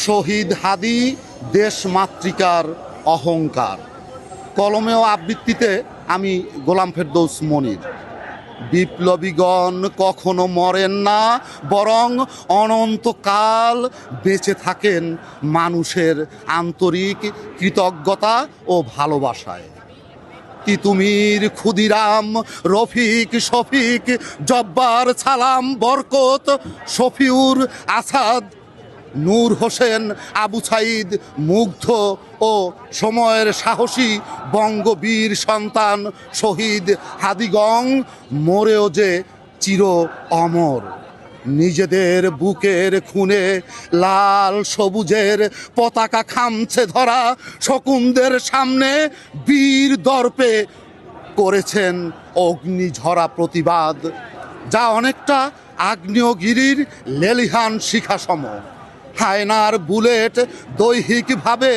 শহীদ হাদি দেশমাতৃকার অহংকার। কলমে ও আবৃত্তিতে আমি গোলাম ফেরদৌস মনির। বিপ্লবীগণ কখনো মরেন না, বরং অনন্তকাল বেঁচে থাকেন মানুষের আন্তরিক কৃতজ্ঞতা ও ভালোবাসায়। তিতুমির, ক্ষুদিরাম, রফিক, শফিক, জব্বার, সালাম, বরকত, শফিউর, আসাদ, নূর হোসেন, আবু সাইদ, মুগ্ধ ও সময়ের সাহসী বঙ্গবীর সন্তান শহীদ হাদিগং মরেও যে চির অমর। নিজেদের বুকের খুনে লাল সবুজের পতাকা খামছে ধরা শকুনদের সামনে বীর দর্পে করেছেন অগ্নিঝরা প্রতিবাদ, যা অনেকটা আগ্নেয়গিরির লেলিহান শিখাসম। হায়নার বুলেট দৈহিকভাবে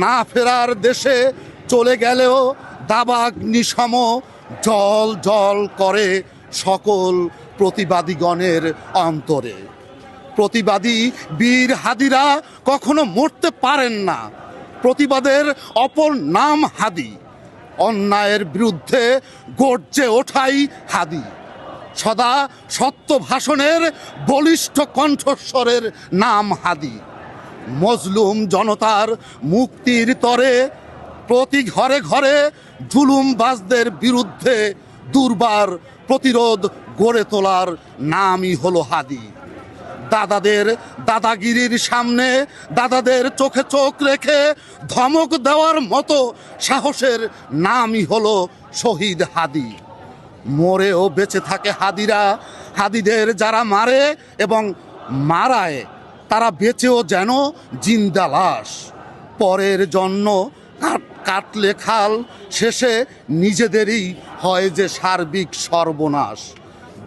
না ফেরার দেশে চলে গেলেও দাবাগ্নিসম জল জল করে সকল প্রতিবাদীগণের অন্তরে। প্রতিবাদী বীর হাদিরা কখনো মরতে পারেন না। প্রতিবাদের অপর নাম হাদি। অন্যায়ের বিরুদ্ধে গর্জে ওঠাই হাদি। সদা সত্য ভাষণের বলিষ্ঠ কণ্ঠস্বরের নাম হাদি। মজলুম জনতার মুক্তির তরে প্রতি ঘরে ঘরে জুলুমবাজদের বিরুদ্ধে দুর্বার প্রতিরোধ গড়ে তোলার নামই হলো হাদি। দাদাদের দাদাগিরির সামনে দাদাদের চোখে চোখ রেখে ধমক দেওয়ার মতো সাহসের নামই হলো শহীদ হাদি। মরেও বেঁচে থাকে হাদিরা। হাদিদের যারা মারে এবং মারায় তারা বেঁচেও যেন জিন্দা লাশ। পরের জন্য কাটলে খাল, শেষে নিজেদেরই হয় যে সার্বিক সর্বনাশ।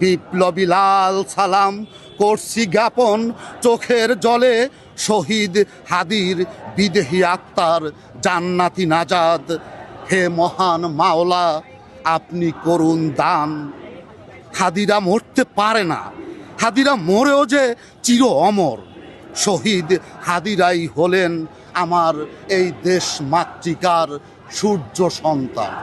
বিপ্লবী লাল সালাম করছি জ্ঞাপন চোখের জলে, শহীদ হাদির বিদেহী আত্মার জান্নাতি নাজাদ। হে মহান মাওলা, আপনি করুন দান। হাদিরা মরতে পারে না, হাদিরা মরেও যে চির অমর। শহীদ হাদিরাই হলেন আমার এই দেশ মাতৃকার সূর্য সন্তান।